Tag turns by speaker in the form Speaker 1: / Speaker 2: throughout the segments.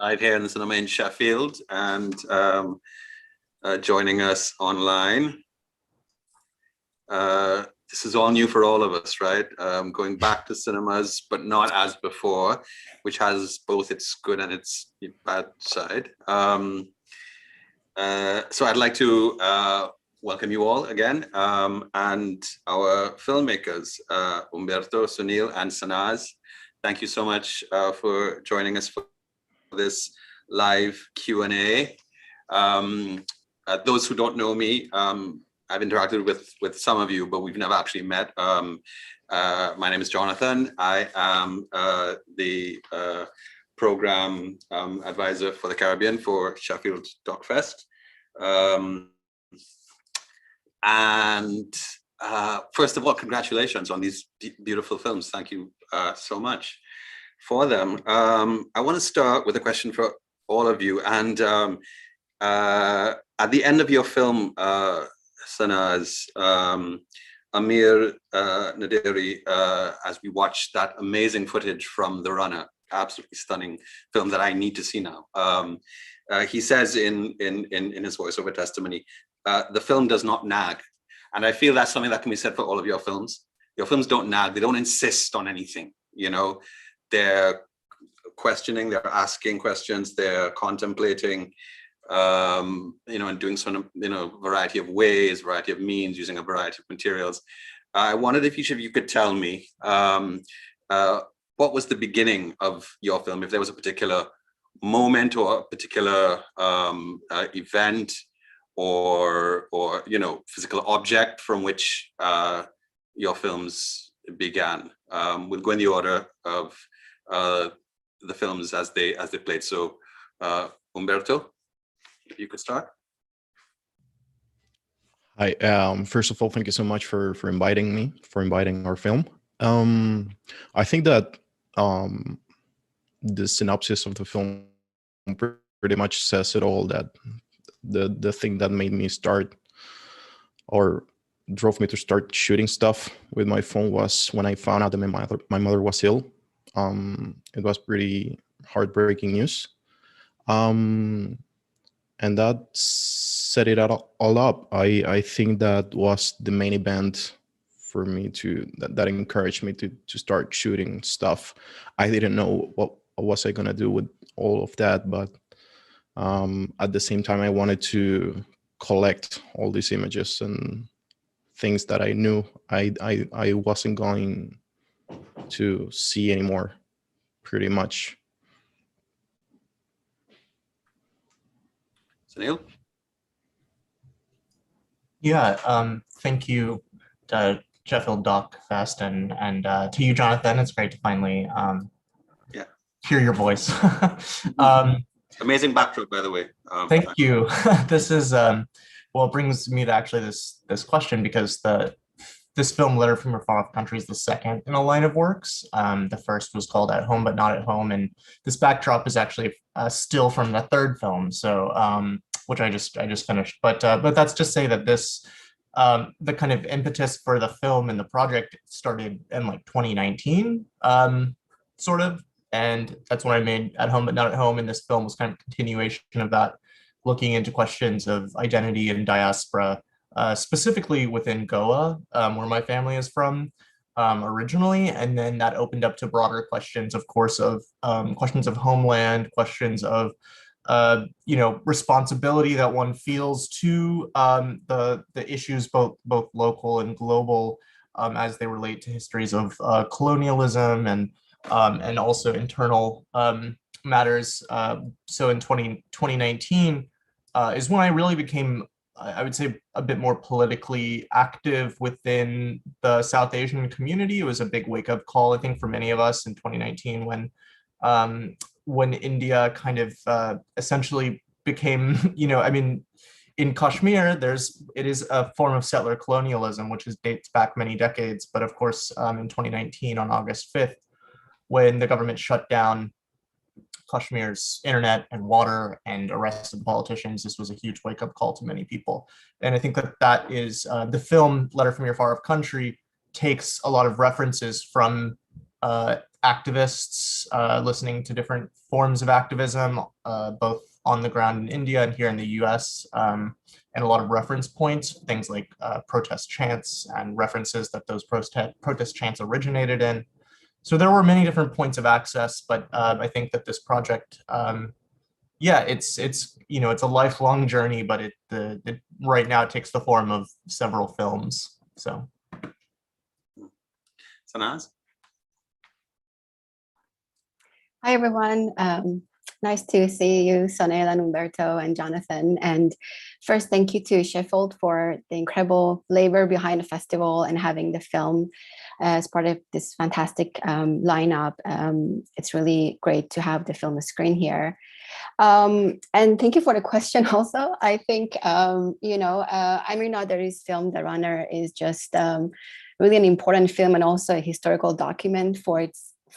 Speaker 1: right here in the cinema in Sheffield, and joining us online. This is all new for all of us, right? Going back to cinemas, but not as before, which has both its good and its bad side. So I'd like to welcome you all again, and our filmmakers, Umberto, Sunil, and Sanaz. Thank you so much for joining us for this live Q&A. Those who don't know me, I've interacted with some of you, but we've never actually met. My name is Jonathan. I am the program advisor for the Caribbean for Sheffield DocFest. First of all, congratulations on these beautiful films. Thank you so much for them. I want to start with a question for all of you. And at the end of your film, Sanaz, Amir Naderi, as we watched that amazing footage from The Runner, absolutely stunning film that I need to see now. He says in his voiceover testimony, the film does not nag. And I feel that's something that can be said for all of your films. Your films don't nag, they don't insist on anything, you know. They're questioning, they're asking questions, they're contemplating, you know, and doing sort of, you know, variety of ways, variety of means, using a variety of materials. I wondered if each of you could tell me what was the beginning of your film, if there was a particular moment or a particular event or you know, physical object from which your films began. We'll go in the order of the films as they played. So Umberto, if you could start.
Speaker 2: Hi, first of all, thank you so much for inviting me, for inviting our film. I think that the synopsis of the film pretty much says it all, that the thing that made me start or drove me to start shooting stuff with my phone was when I found out that my mother was ill. It was pretty heartbreaking news. And that set it all up. I think that was the main event for me that encouraged me to start shooting stuff. I didn't know what was I gonna do with all of that, but at the same time, I wanted to collect all these images and things that I knew I wasn't going to see anymore, pretty much.
Speaker 1: Sunil?
Speaker 3: Yeah, thank you to Sheffield DocFest and to you, Jonathan. It's great to finally hear your voice.
Speaker 1: Amazing backdrop, by the way.
Speaker 3: Thank you. This is well, it brings me to actually this question, because this film, Letter from Your Far Off Country, is the second in a line of works. The first was called At Home But Not at Home, and this backdrop is actually still from the third film, so which I just finished. But that's to say that this the kind of impetus for the film and the project started in like 2019, sort of. And that's when I made At Home But Not at Home, and this film was kind of a continuation of that, looking into questions of identity and diaspora, specifically within Goa, where my family is from originally. And then that opened up to broader questions, of course, of questions of homeland, questions of you know, responsibility that one feels to the issues, both local and global, as they relate to histories of colonialism and also internal matters. So in 2019 is when I really became, I would say, a bit more politically active within the South Asian community. It was a big wake-up call, I think, for many of us in 2019 when India kind of essentially became, you know, I mean, in Kashmir, it is a form of settler colonialism, which dates back many decades. But of course, in 2019, on August 5th, when the government shut down Kashmir's internet and water and arrested politicians, this was a huge wake-up call to many people. And I think that is the film Letter from Your Far Off Country takes a lot of references from activists, listening to different forms of activism, both on the ground in India and here in the US, and a lot of reference points, things like protest chants and references that those protest chants originated in. So there were many different points of access, but I think that this project, yeah, it's it's a lifelong journey, but it right now it takes the form of several films. So.
Speaker 1: Sanaz?
Speaker 4: Hi, everyone. Nice to see you, Sonel and Umberto and Jonathan. And first, thank you to Sheffield for the incredible labor behind the festival and having the film as part of this fantastic lineup. It's really great to have the film screen here. And thank you for the question also. I think, Amir Naderi's film, The Runner, is just really an important film and also a historical document for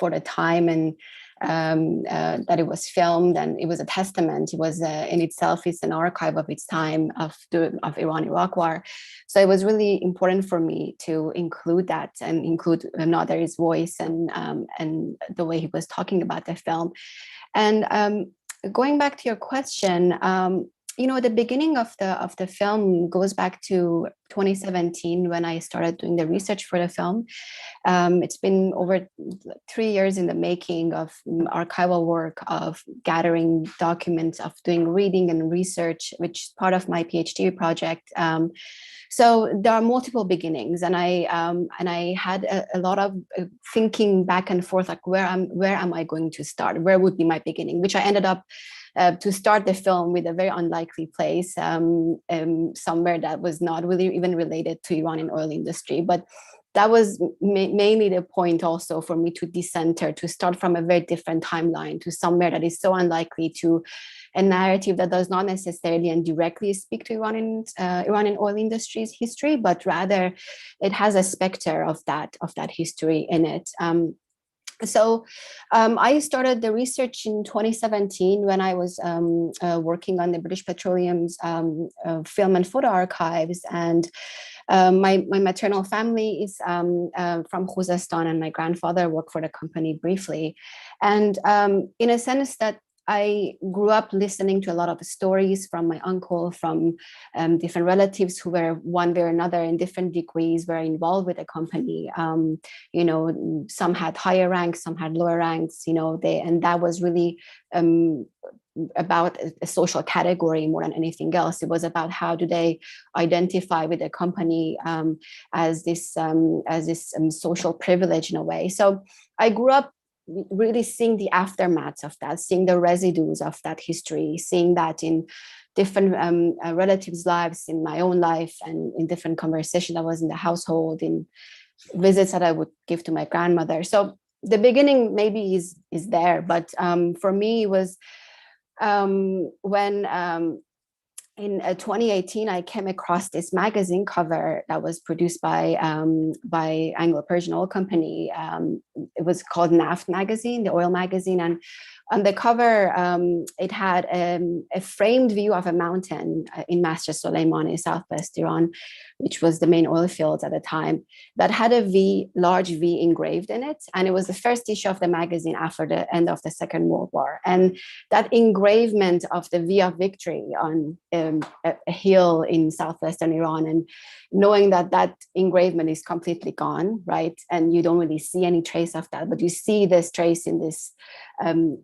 Speaker 4: the time and that it was filmed, and it was a testament. It was in itself, it's an archive of its time of Iran-Iraq war. So it was really important for me to include that and include Naderi's voice and the way he was talking about the film. And going back to your question, the beginning of the film goes back to 2017 when I started doing the research for the film. It's been over 3 years in the making of archival work, of gathering documents, of doing reading and research, which is part of my PhD project. So there are multiple beginnings, and I had a lot of thinking back and forth, like where am I going to start? Where would be my beginning? Which I ended up to start the film with a very unlikely place, somewhere that was not really even related to Iranian oil industry. But that was mainly the point also for me to decenter, to start from a very different timeline to somewhere that is so unlikely, to a narrative that does not necessarily and directly speak to Iranian oil industry's history, but rather it has a specter of that history in it. So I started the research in 2017 when I was working on the British Petroleum's film and photo archives. And my maternal family is from Khuzestan, and my grandfather worked for the company briefly. And in a sense that I grew up listening to a lot of stories from my uncle, from different relatives who were one way or another in different degrees were involved with the company. Some had higher ranks, some had lower ranks, and that was really about a social category more than anything else. It was about how do they identify with the company as this social privilege in a way. So I grew up really seeing the aftermath of that, seeing the residues of that history, seeing that in different relatives' lives, in my own life, and in different conversations that was in the household, in visits that I would give to my grandmother. So the beginning maybe is there, but for me it was when in 2018, I came across this magazine cover that was produced by Anglo-Persian Oil Company. It was called Naft magazine, the oil magazine, and on the cover, it had a framed view of a mountain in Masjid Soleiman in southwest Iran, which was the main oil fields at the time, that had a large V engraved in it. And it was the first issue of the magazine after the end of the Second World War. And that engravement of the V of victory on a hill in southwestern Iran, and knowing that engravement is completely gone, right? And you don't really see any trace of that, but you see this trace in this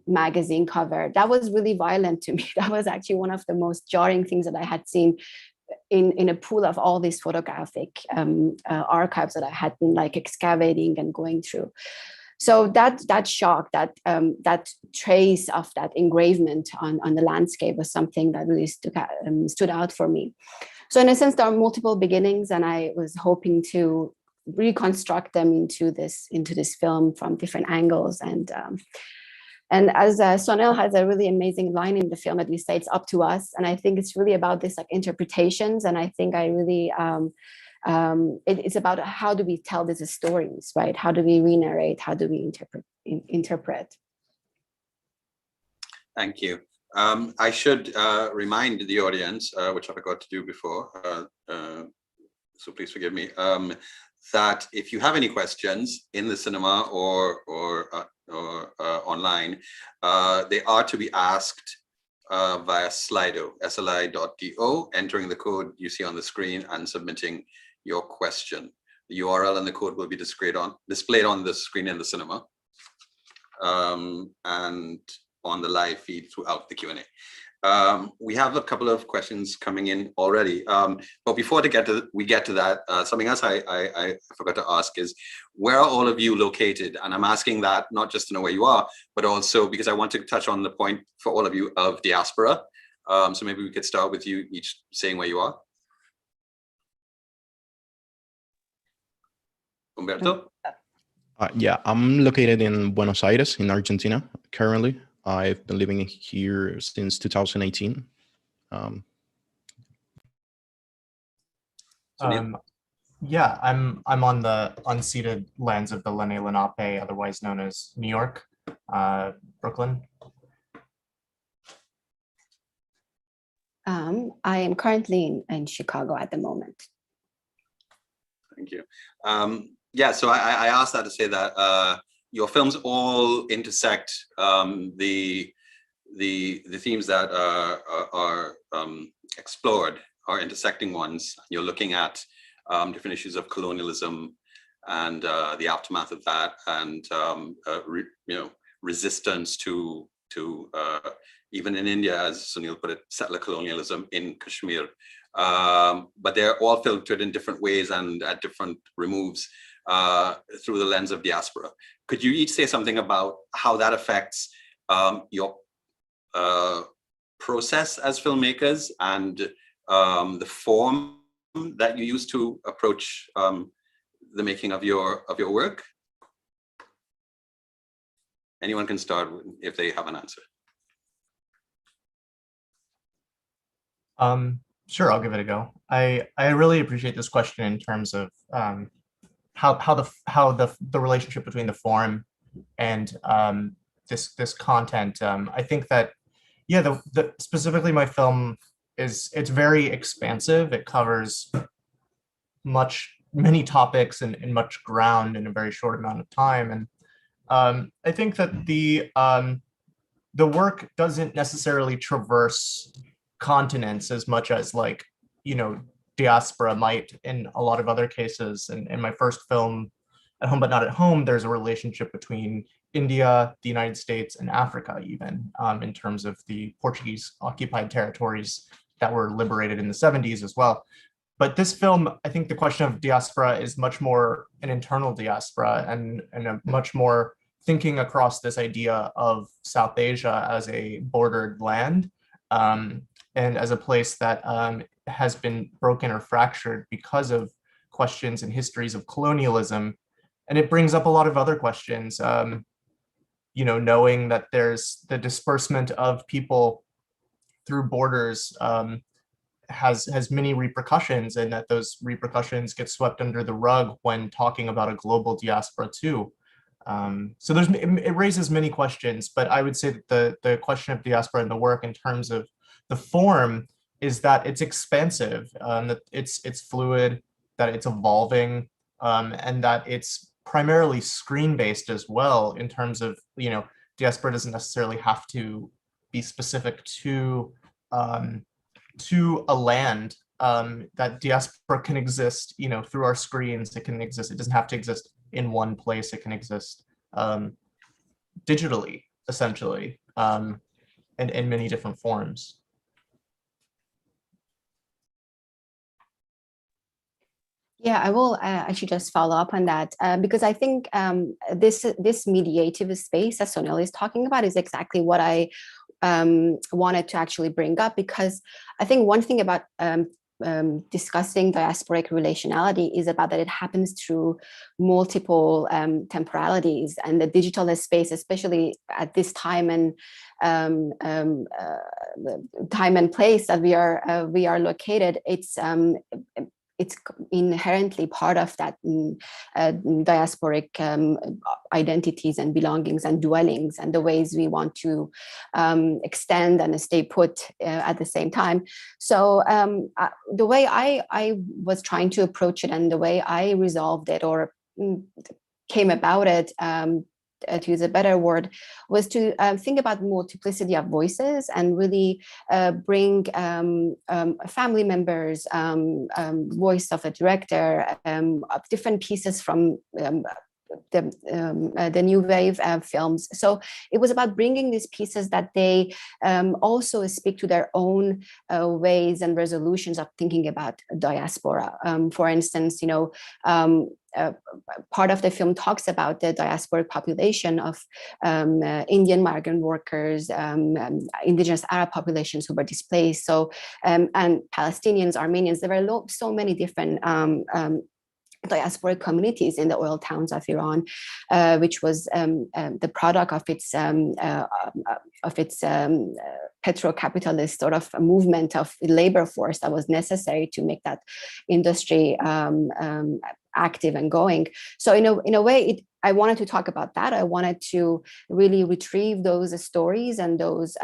Speaker 4: magazine cover. That was really violent to me. That was actually one of the most jarring things that I had seen in a pool of all these photographic archives that I had been like excavating and going through. So that shock, that trace of that engravement on the landscape was something that really stood out for me. So in a sense, there are multiple beginnings, and I was hoping to reconstruct them into this film from different angles. And as Sonel has a really amazing line in the film that we say it's up to us, and I think it's really about this like interpretations. And I think I really it's about how do we tell these stories, right? How do we re-narrate? How do we interpret?
Speaker 1: Thank you. I should remind the audience, which I forgot to do before, so please forgive me, that if you have any questions in the cinema or or online, they are to be asked via Slido, sli.do, entering the code you see on the screen and submitting your question. The URL and the code will be displayed on the screen in the cinema and on the live feed throughout the Q&A. We have a couple of questions coming in already, but before we get to that, something else I forgot to ask is, where are all of you located? And I'm asking that not just to know where you are, but also because I want to touch on the point for all of you of diaspora. So maybe we could start with you each saying where you are. Humberto?
Speaker 2: Yeah, I'm located in Buenos Aires, in Argentina, currently. I've been living here since 2018.
Speaker 3: Yeah, I'm on the unceded lands of the Lenni Lenape, otherwise known as New York, Brooklyn.
Speaker 4: I am currently in Chicago at the moment.
Speaker 1: Thank you. Yeah, so I asked that to say that your films all intersect the themes that are explored are intersecting ones. You're looking at different issues of colonialism and the aftermath of that, and resistance to even in India, as Sunil put it, settler colonialism in Kashmir. But they're all filtered in different ways and at different removes through the lens of diaspora. Could you each say something about how that affects your process as filmmakers and the form that you use to approach the making of your work? Anyone can start if they have an answer.
Speaker 3: Sure, I'll give it a go. I really appreciate this question in terms of how the relationship between the form and this content. I think that, yeah, specifically my film it's very expansive. It covers many topics and much ground in a very short amount of time. And I think that the work doesn't necessarily traverse continents as much as, like, diaspora might in a lot of other cases. And in my first film, At Home But Not at Home, there's a relationship between India, the United States, and Africa, even in terms of the Portuguese occupied territories that were liberated in the 70s as well. But this film, I think the question of diaspora is much more an internal diaspora and a much more thinking across this idea of South Asia as a bordered land and as a place that has been broken or fractured because of questions and histories of colonialism. And it brings up a lot of other questions, knowing that there's the disbursement of people through borders has many repercussions, and that those repercussions get swept under the rug when talking about a global diaspora too. So it raises many questions, but I would say that the question of diaspora in the work in terms of the form is that it's expansive, that it's fluid, that it's evolving, and that it's primarily screen-based as well in terms of, diaspora doesn't necessarily have to be specific to a land. That diaspora can exist, through our screens. It can exist. It doesn't have to exist in one place. It can exist digitally, essentially, and in many different forms.
Speaker 4: Yeah, I will actually just follow up on that because I think this mediative space that Sunil is talking about is exactly what I wanted to actually bring up, because I think one thing about discussing diasporic relationality is about that it happens through multiple temporalities, and the digital space, especially at this time and time and place that we are located, it's inherently part of that diasporic identities and belongings and dwellings and the ways we want to extend and stay put at the same time. So the way I was trying to approach it and the way I resolved it or came about it to use a better word, was to think about multiplicity of voices and really bring family members, voice of a director, of different pieces from the new wave films. So it was about bringing these pieces that they also speak to their own ways and resolutions of thinking about diaspora. For instance, part of the film talks about the diasporic population of Indian migrant workers, indigenous Arab populations who were displaced. So and Palestinians, Armenians. There were so many different diasporic communities in the oil towns of Iran, which was the product of its petro-capitalist sort of movement of labor force that was necessary to make that industry active and going. So in a way, I wanted to talk about that. I wanted to really retrieve those stories and those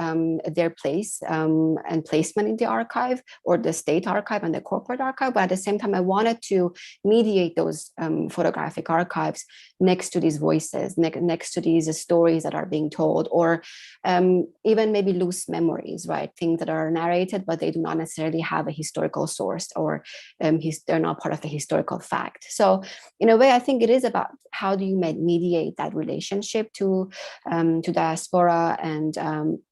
Speaker 4: their place and placement in the archive, or the state archive and the corporate archive. But at the same time, I wanted to mediate those photographic archives next to these voices, next to these stories that are being told, or even maybe loose memories, right? Things that are narrated, but they do not necessarily have a historical source, or they're not part of the historical fact. So in a way, I think it is about how do you mediate that relationship to diaspora, and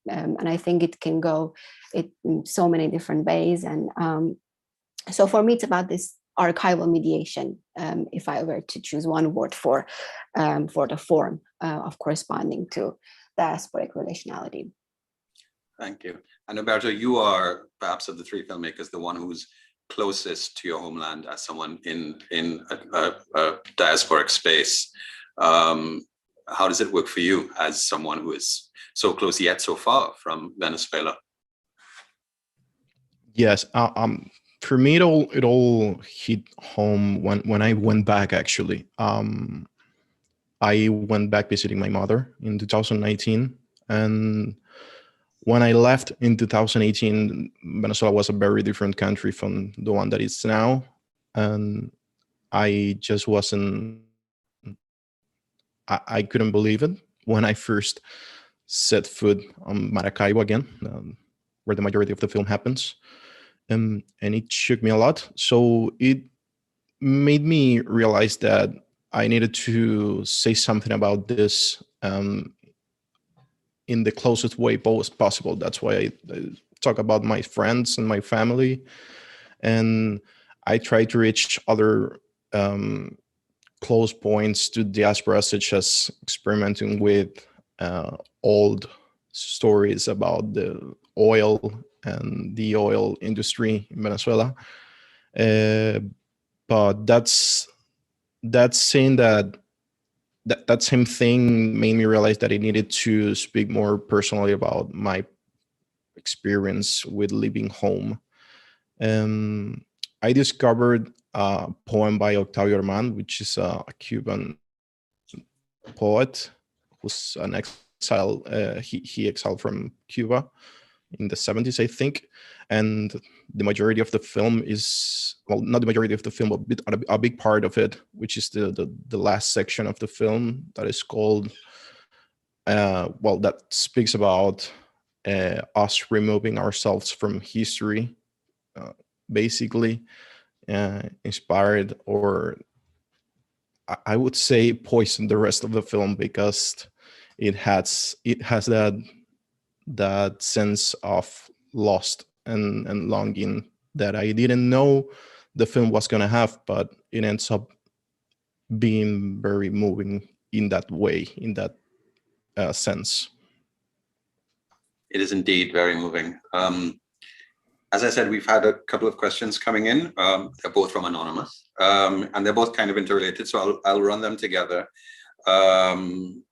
Speaker 4: I think it can go in so many different ways. And so for me, it's about this archival mediation, if I were to choose one word for the form of corresponding to diasporic relationality.
Speaker 1: Thank you. And Umberto, you are perhaps of the three filmmakers the one who's closest to your homeland as someone in a diasporic space. How does it work for you as someone who is so close yet so far from Venezuela?
Speaker 2: Yes, for me, it all hit home when I went back. Actually, I went back visiting my mother in 2019, and when I left in 2018, Venezuela was a very different country from the one that it's now, and I just wasn't. I couldn't believe it when I first set foot on Maracaibo again, where the majority of the film happens. And it shook me a lot. So it made me realize that I needed to say something about this in the closest way possible. That's why I talk about my friends and my family. And I try to reach other close points to diaspora, such as experimenting with old stories about the oil and the oil industry in Venezuela. But that same thing made me realize that I needed to speak more personally about my experience with leaving home. I discovered a poem by Octavio Armand, which is a Cuban poet who's an exile. He exiled from Cuba in the 70s, I think. And the majority of the film is, well, not the majority of the film, but a big part of it, which is the last section of the film that is called, that speaks about us removing ourselves from history, basically. Inspired, or I would say poisoned the rest of the film, because it has that sense of lost and longing that I didn't know the film was going to have, but it ends up being very moving in that way, in that sense.
Speaker 1: It is indeed very moving. As I said, we've had a couple of questions coming in. They're both from Anonymous, and they're both kind of interrelated, so I'll run them together. To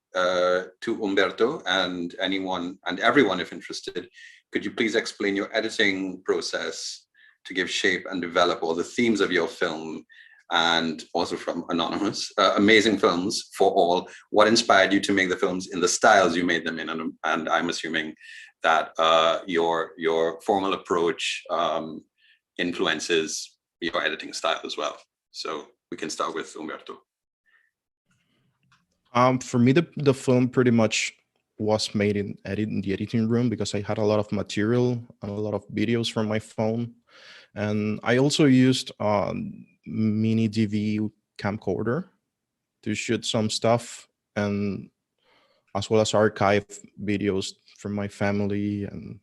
Speaker 1: Umberto and anyone and everyone, if interested, could you please explain your editing process to give shape and develop all the themes of your film? And also from Anonymous, amazing films for all. What inspired you to make the films in the styles you made them in? And I'm assuming that your formal approach influences your editing style as well. So we can start with Umberto.
Speaker 2: For me, the film pretty much was made in the editing room because I had a lot of material and a lot of videos from my phone, and I also used a mini DV camcorder to shoot some stuff, and as well as archive videos from my family. And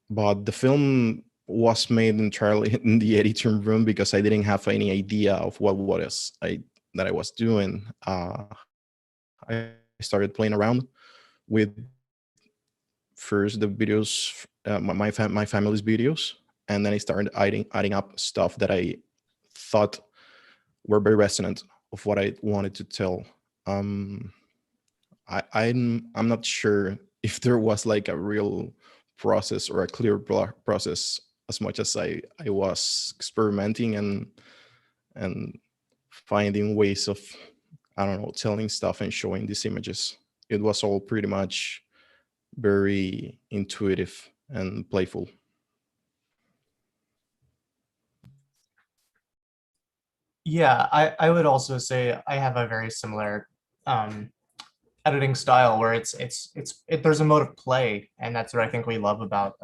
Speaker 2: but the film was made entirely in the editing room because I didn't have any idea of what I was doing. I started playing around with first the videos, my family's videos, and then I started adding up stuff that I thought were very resonant of what I wanted to tell. Um, I'm not sure if there was like a real process or a clear process, as much as I was experimenting and finding ways of, I don't know, telling stuff and showing these images. It was all pretty much very intuitive and playful.
Speaker 3: Yeah, I would also say I have a very similar editing style where there's a mode of play, and that's what I think we love about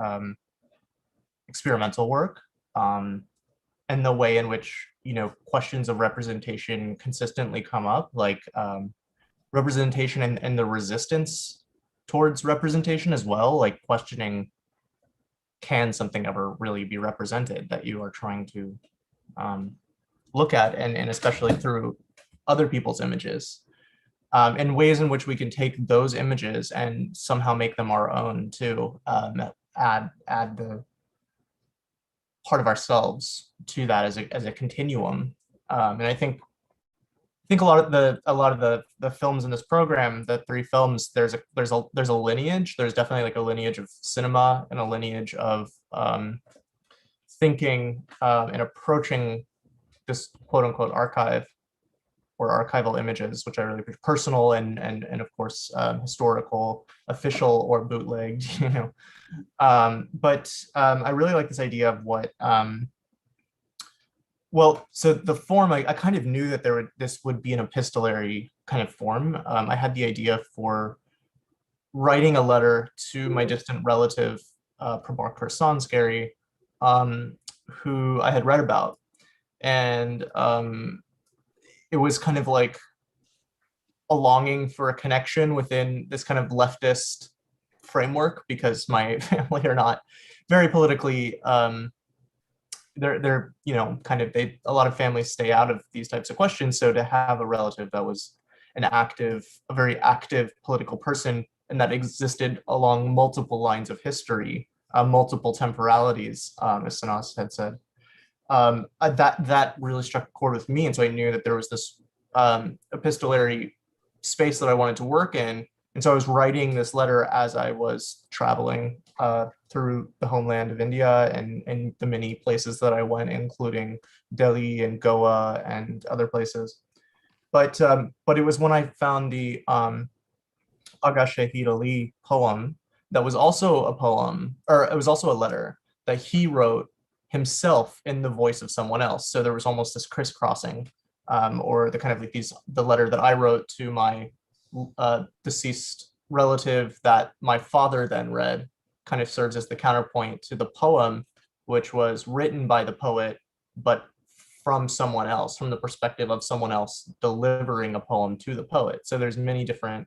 Speaker 3: experimental work, and the way in which, you know, questions of representation consistently come up, like representation and the resistance towards representation as well, like questioning, can something ever really be represented that you are trying to look at, and especially through other people's images, and ways in which we can take those images and somehow make them our own too, add the part of ourselves to that as a continuum. And I think a lot of the films in this program, the three films, there's a lineage. There's definitely like a lineage of cinema and a lineage of thinking and approaching this quote unquote archive or archival images, which are really personal and of course historical, official or bootlegged, you know. But I really like this idea of what well, so the form, I kind of knew that this would be an epistolary kind of form. I had the idea for writing a letter to my distant relative, Prabhakar Sansgary, who I had read about. And it was kind of like a longing for a connection within this kind of leftist framework, because my family are not very politically they're you know, kind of, a lot of families stay out of these types of questions. So to have a relative that was a very active political person, and that existed along multiple lines of history, multiple temporalities, as Sanas had said, that really struck a chord with me. And so I knew that there was this epistolary space that I wanted to work in. And so I was writing this letter as I was traveling through the homeland of India and the many places that I went, including Delhi and Goa and other places. But it was when I found the Aga Shahid Ali poem that was also a poem, or it was also a letter that he wrote himself in the voice of someone else. So there was almost this crisscrossing, or the kind of like the letter that I wrote to my deceased relative that my father then read kind of serves as the counterpoint to the poem, which was written by the poet, but from someone else, from the perspective of someone else delivering a poem to the poet. So there's many different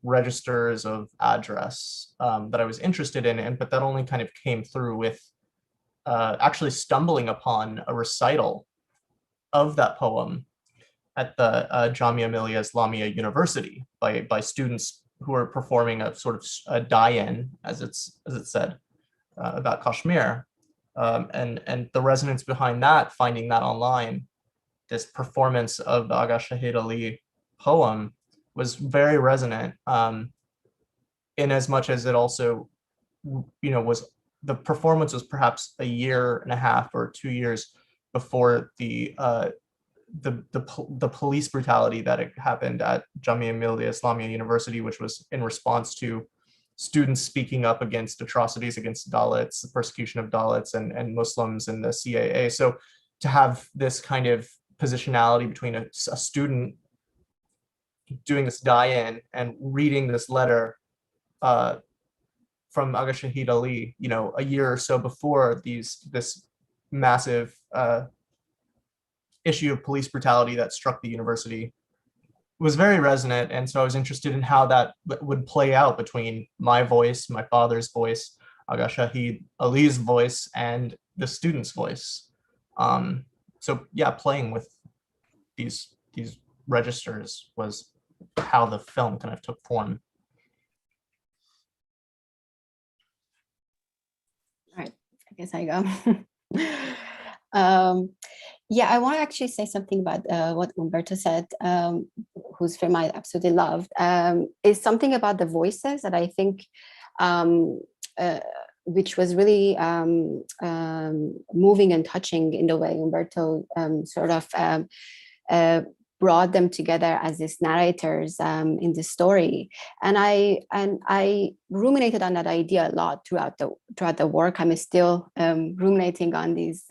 Speaker 3: registers of address that I was interested in, but that only kind of came through with actually stumbling upon a recital of that poem at the Jamia Millia Islamia University by students who are performing a sort of a die-in, as it said, about Kashmir, and the resonance behind that, finding that online, this performance of the Aga Shahid Ali poem was very resonant, in as much as it also, you know, the performance was perhaps a year and a half or 2 years before the police brutality that happened at Jamia Millia Islamia University, which was in response to students speaking up against atrocities against Dalits, the persecution of Dalits and Muslims and the CAA. So to have this kind of positionality between a student doing this die-in and reading this letter from Aga Shahid Ali, you know, a year or so before this massive issue of police brutality that struck the university, was very resonant. And so I was interested in how that would play out between my voice, my father's voice, Aga Shahid Ali's voice, and the student's voice. So yeah, playing with these registers was how the film kind of took form.
Speaker 4: All right, I guess I go. Yeah, I want to actually say something about what Umberto said, whose film I absolutely loved, is something about the voices that I think, which was really moving and touching in the way Umberto sort of brought them together as these narrators in the story. And I ruminated on that idea a lot throughout the work. I'm still ruminating on these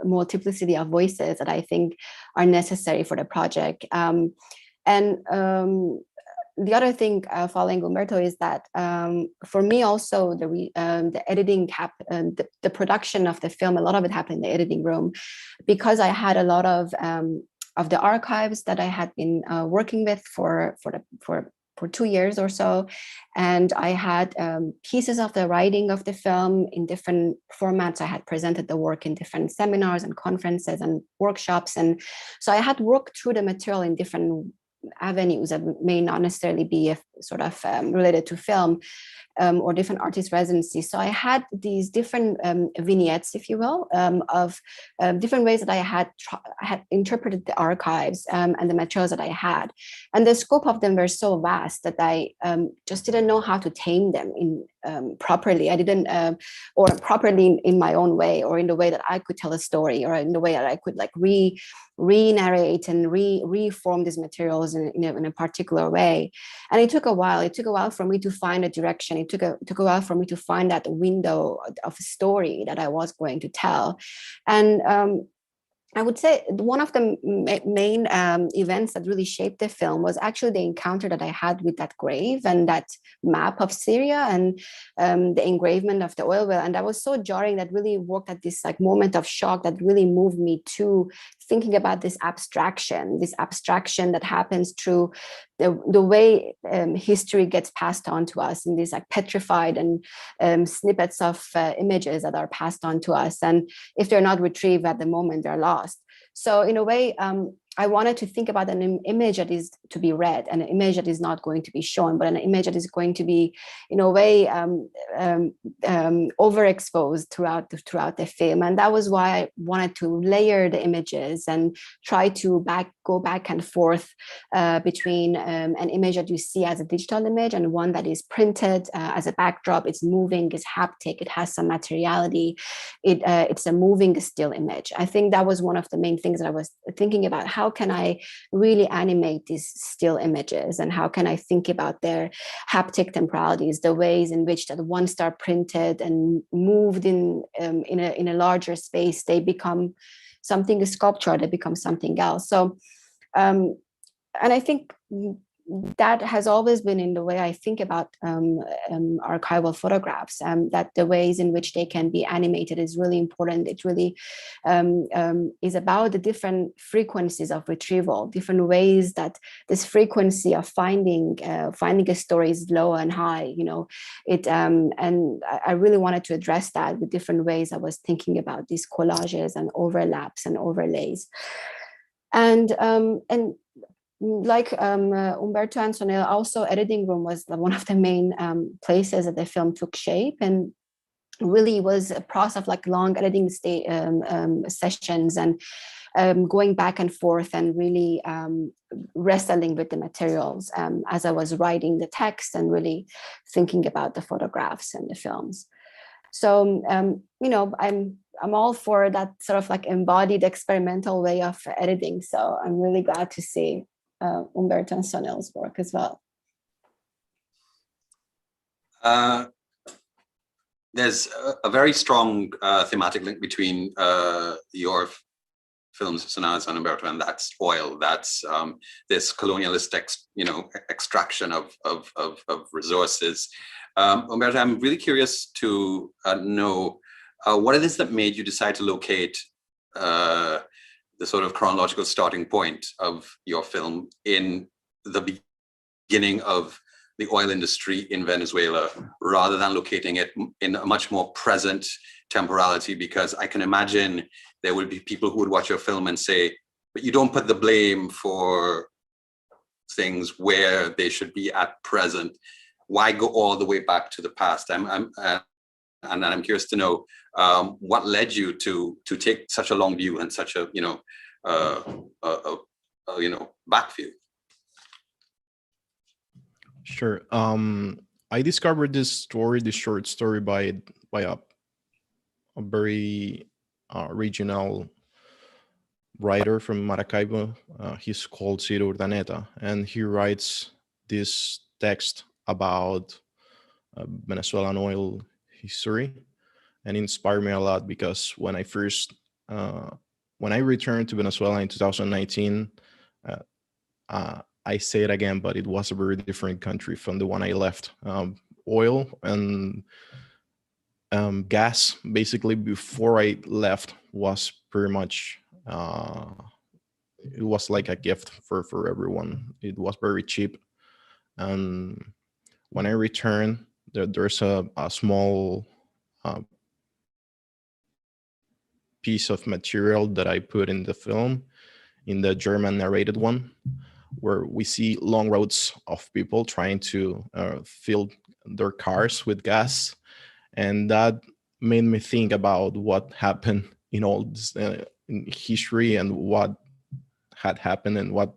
Speaker 4: multiplicity of voices that I think are necessary for the project. The other thing following Umberto is that for me also the editing the production of the film, a lot of it happened in the editing room, because I had a lot of the archives that I had been working with for 2 years or so, and I had pieces of the writing of the film in different formats. I had presented the work in different seminars and conferences and workshops, and so I had worked through the material in different avenues that may not necessarily be sort of related to film or different artist residencies. So I had these different vignettes, if you will, of different ways that I had interpreted the archives and the materials that I had. And the scope of them were so vast that I just didn't know how to tame them properly. I didn't, or properly in my own way, or in the way that I could tell a story, or in the way that I could like re-narrate and reform these materials in a particular way. And it took a while. It took a while for me to find a direction. It took a while for me to find that window of a story that I was going to tell. And I would say one of the main events that really shaped the film was actually the encounter that I had with that grave and that map of Syria and the engraving of the oil well. And that was so jarring, that really worked at this like moment of shock that really moved me to thinking about this abstraction that happens through the way history gets passed on to us in these like petrified and snippets of images that are passed on to us. And if they're not retrieved at the moment, they're lost. So in a way, I wanted to think about an image that is to be read, and an image that is not going to be shown, but an image that is going to be, in a way, overexposed throughout the film. And that was why I wanted to layer the images and try to go back and forth between an image that you see as a digital image and one that is printed as a backdrop. It's moving, it's haptic, it has some materiality. It's a moving still image. I think that was one of the main things that I was thinking about. How can I really animate these still images, and how can I think about their haptic temporalities, the ways in which that once they're printed and moved in a larger space, they become something, a sculpture, they become something else. So, and I think that has always been in the way I think about archival photographs, that the ways in which they can be animated is really important. It really is about the different frequencies of retrieval, different ways that this frequency of finding a story is low and high, and I really wanted to address that with different ways. I was thinking about these collages and overlaps and overlays. And like Umberto and Sonela, also editing room was one of the main places that the film took shape, and really was a process of like long editing sessions and going back and forth and really wrestling with the materials as I was writing the text and really thinking about the photographs and the films. So I'm all for that sort of like embodied experimental way of editing. So I'm really glad to see Umberto and Sonel's work as well.
Speaker 1: There's a very strong thematic link between your films, Sanaz and Umberto, and that's oil. That's this colonialist, extraction of resources. Umberto, I'm really curious to know what it is that made you decide to locate the sort of chronological starting point of your film in the beginning of the oil industry in Venezuela, rather than locating it in a much more present temporality, because I can imagine there will be people who would watch your film and say, but you don't put the blame for things where they should be at present. Why go all the way back to the past? And I'm curious to know what led you to take such a long view and such a back view.
Speaker 2: Sure. I discovered this short story by a very regional writer from Maracaibo. He's called Ciro Urdaneta, and he writes this text about Venezuelan oil history, and inspired me a lot, because when I returned to Venezuela in 2019, I say it again, but it was a very different country from the one I left. Oil and gas, basically, before I left, was pretty much, it was like a gift for everyone. It was very cheap. And when I returned, there's a small piece of material that I put in the film, in the German narrated one, where we see long roads of people trying to fill their cars with gas. And that made me think about what happened in all this, in history, and what had happened, and what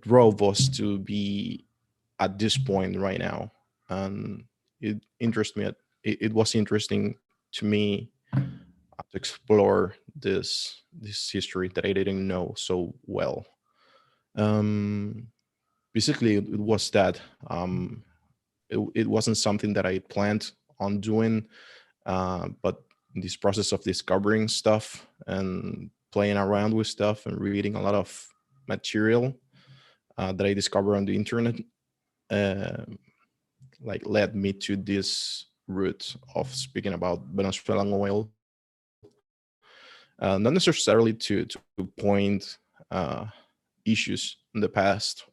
Speaker 2: drove us to be at this point right now. And it interests me. It was interesting to me to explore this history that I didn't know so well. Basically, it was that it wasn't something that I planned on doing, but in this process of discovering stuff and playing around with stuff and reading a lot of material that I discovered on the internet, led me to this route of speaking about Venezuelan oil. Not necessarily to point issues in the past,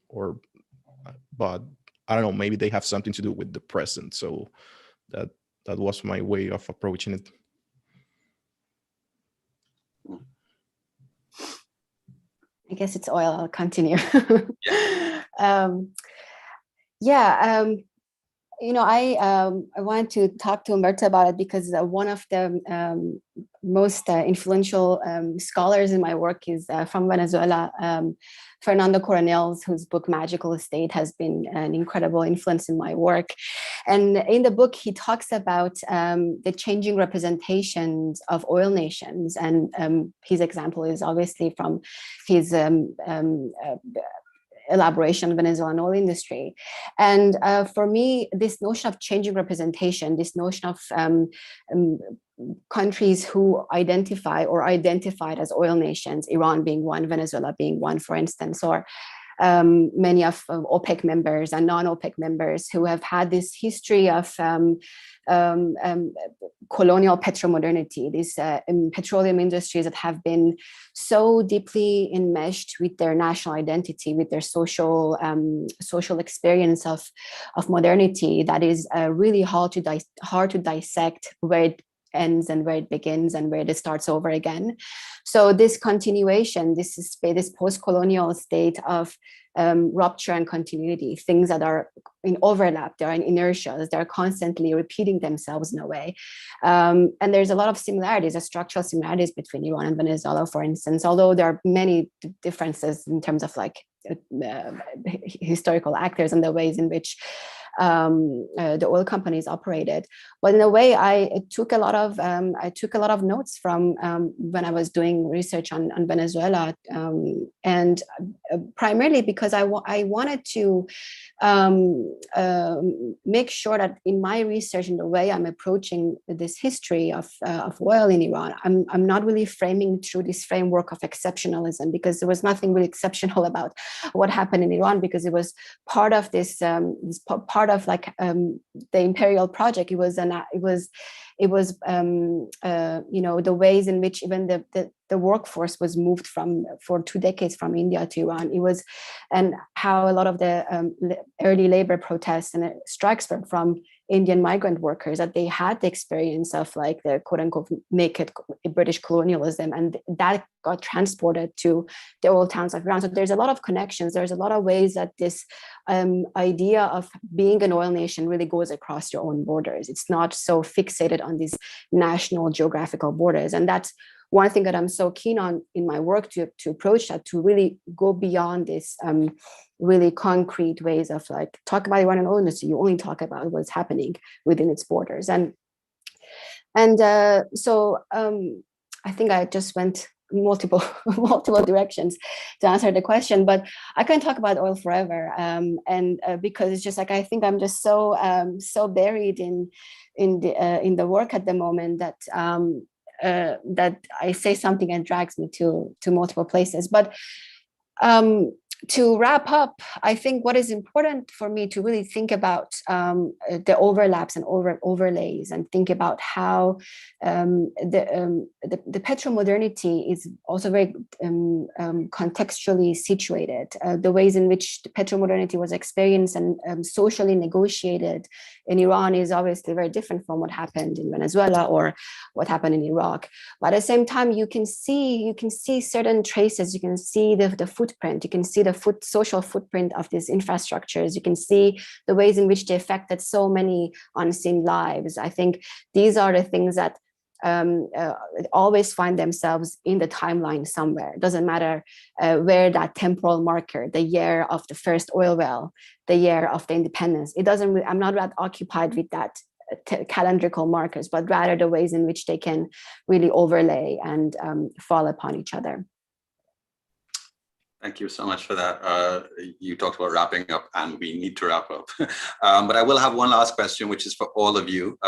Speaker 2: but I don't know, maybe they have something to do with the present. So that was my way of approaching it.
Speaker 4: I guess it's oil. I'll continue. I want to talk to Umberto about it, because one of the most influential scholars in my work is from Venezuela, Fernando Coronels, whose book Magical Estate has been an incredible influence in my work. And in the book, he talks about the changing representations of oil nations. And his example is obviously from his elaboration of Venezuelan oil industry. And for me, this notion of changing representation, this notion of countries who identify or identified as oil nations, Iran being one, Venezuela being one, for instance, or many of OPEC members and non-OPEC members who have had this history of colonial petromodernity, these petroleum industries that have been so deeply enmeshed with their national identity, with their social experience of modernity, that is really hard to dissect where it ends and where it begins and where it starts over again. So this continuation, this post-colonial state of rupture and continuity, things that are in overlap, they're in inertia, they're constantly repeating themselves in a way. And there's a lot of similarities, structural similarities between Iran and Venezuela, for instance, although there are many differences in terms of historical actors and the ways in which the oil companies operated. But in a way, I took a lot of notes from when I was doing research on Venezuela, and primarily because I wanted to make sure that in my research, in the way I'm approaching this history of oil in Iran, I'm not really framing through this framework of exceptionalism, because there was nothing really exceptional about what happened in Iran, because it was part of this part of like the imperial project. It was the ways in which even the workforce was moved for 2 decades from India to Iran. It was, and how a lot of the early labor protests and strikes were from Indian migrant workers, that they had the experience of like the quote unquote naked British colonialism, and that got transported to the old towns of Iran. So there's a lot of connections. There's a lot of ways that this idea of being an oil nation really goes across your own borders. It's not so fixated on these national geographical borders. And that's one thing that I'm so keen on in my work, to approach that, to really go beyond this really concrete ways of like talk about Iranian oil industry. You only talk about what's happening within its borders. And so I think I just went multiple directions to answer the question, but I can talk about oil forever, and because it's just like I think I'm just so buried in the work at the moment that that I say something and drags me to multiple places. But to wrap up, I think what is important for me to really think about the overlaps and overlays, and think about how the petromodernity is also very contextually situated. The ways in which the petromodernity was experienced and socially negotiated in Iran is obviously very different from what happened in Venezuela or what happened in Iraq. But at the same time, you can see certain traces. You can see the footprint. You can see the social footprint of these infrastructures. You can see the ways in which they affected so many unseen lives. I think these are the things that always find themselves in the timeline somewhere. It doesn't matter where that temporal marker, the year of the first oil well, the year of the independence. It doesn't. I'm not that occupied with that calendrical markers, but rather the ways in which they can really overlay and fall upon each other.
Speaker 1: Thank you so much for that. You talked about wrapping up, and we need to wrap up. But I will have one last question, which is for all of you.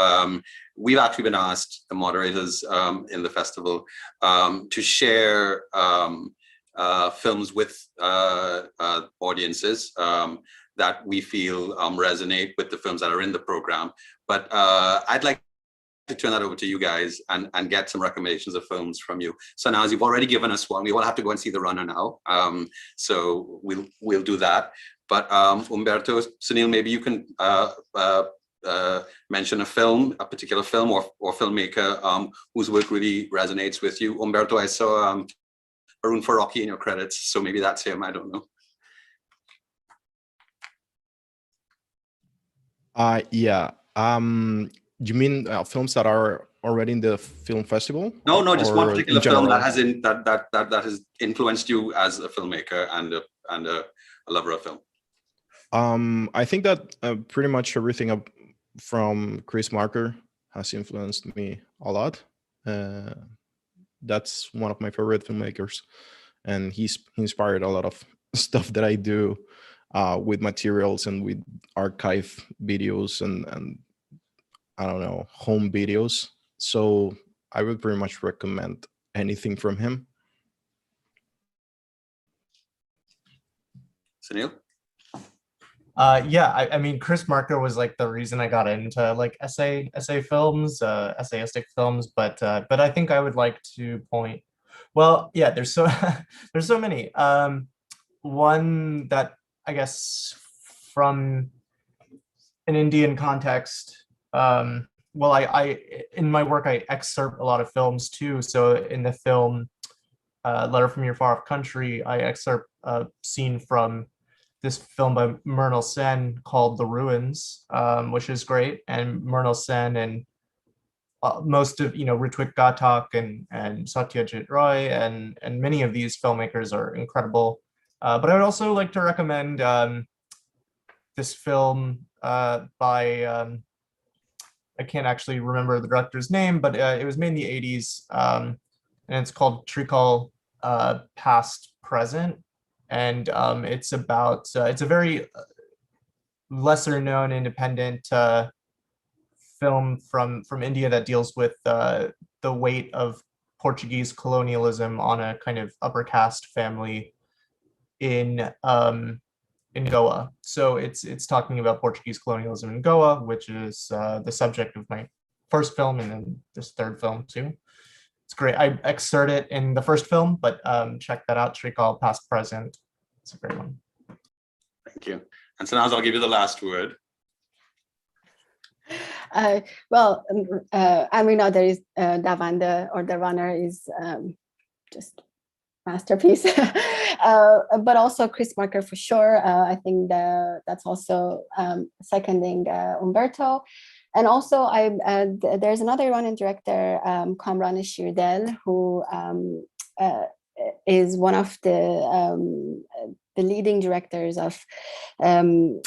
Speaker 1: We've actually been asked, the moderators in the festival, to share films with audiences that we feel resonate with the films that are in the program. But I'd like to turn that over to you guys and get some recommendations of films from you. So now, as you've already given us one, we will have to go and see The Runner now. So we'll do that. But Umberto, Sunil, maybe you can mention a particular film or filmmaker whose work really resonates with you. Umberto, I saw Arun Farocki in your credits, so maybe that's him. I don't know.
Speaker 2: Yeah. You mean films that are already in the film festival?
Speaker 1: No, just one particular film that has influenced you as a filmmaker and a lover of film.
Speaker 2: I think that pretty much everything from Chris Marker has influenced me a lot. That's one of my favorite filmmakers, and he inspired a lot of stuff that I do with materials and with archive videos and I don't know, home videos. So I would pretty much recommend anything from him.
Speaker 1: Sunil?
Speaker 3: Yeah, I mean, Chris Marker was like the reason I got into like essay films, essayistic films. But I think I would like to point. Well, yeah, there's so there's so many. One that I guess from an Indian context. Well, I in my work I excerpt a lot of films too. So in the film Letter from Your Far Off Country, I excerpt a scene from this film by Mernal Sen called The Ruins, which is great. And Mernal Sen and most of Ritwik Ghatak and Satyajit Roy and many of these filmmakers are incredible. But I would also like to recommend this film by I can't actually remember the director's name, but it was made in the 80s, and it's called Treacle Past Present, and it's about it's a very lesser known independent film from India that deals with the weight of Portuguese colonialism on a kind of upper caste family in Goa. So it's talking about Portuguese colonialism in Goa, which is the subject of my first film and then this third film too. It's great. I excerpt it in the first film, but check that out. Treacle Past Present. It's a great one.
Speaker 1: Thank you. And so now I'll give you the last word.
Speaker 4: Well, we know there is Davanda, or The Runner is just masterpiece, but also Chris Marker for sure. I think that's also seconding Umberto. And also there's another Iranian director, Kamran Shirdel, who is one of the leading directors of Iranian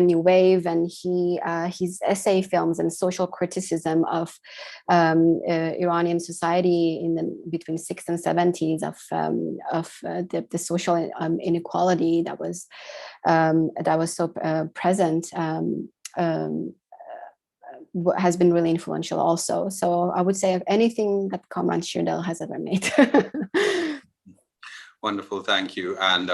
Speaker 4: New Wave, and his essay films and social criticism of Iranian society between 60s and 70s of the social inequality that was so present. Has been really influential also. So I would say of anything that Kamran Shirdel has ever made.
Speaker 1: Wonderful, thank you. And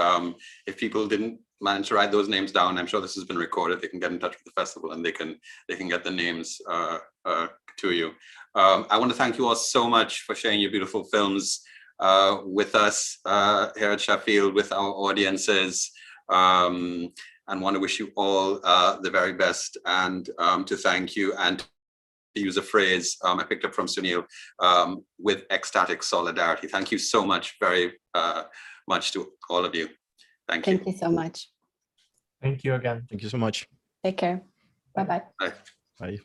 Speaker 1: if people didn't manage to write those names down, I'm sure this has been recorded. They can get in touch with the festival and they can get the names to you. I want to thank you all so much for sharing your beautiful films with us here at Sheffield, with our audiences. And want to wish you all the very best, and to thank you, and to use a phrase I picked up from Sunil, with ecstatic solidarity. Thank you so much, very much to all of you. Thank you.
Speaker 4: Thank you so much.
Speaker 3: Thank you again.
Speaker 2: Thank you so much.
Speaker 4: Take care. Bye-bye.
Speaker 1: Bye.
Speaker 2: Bye.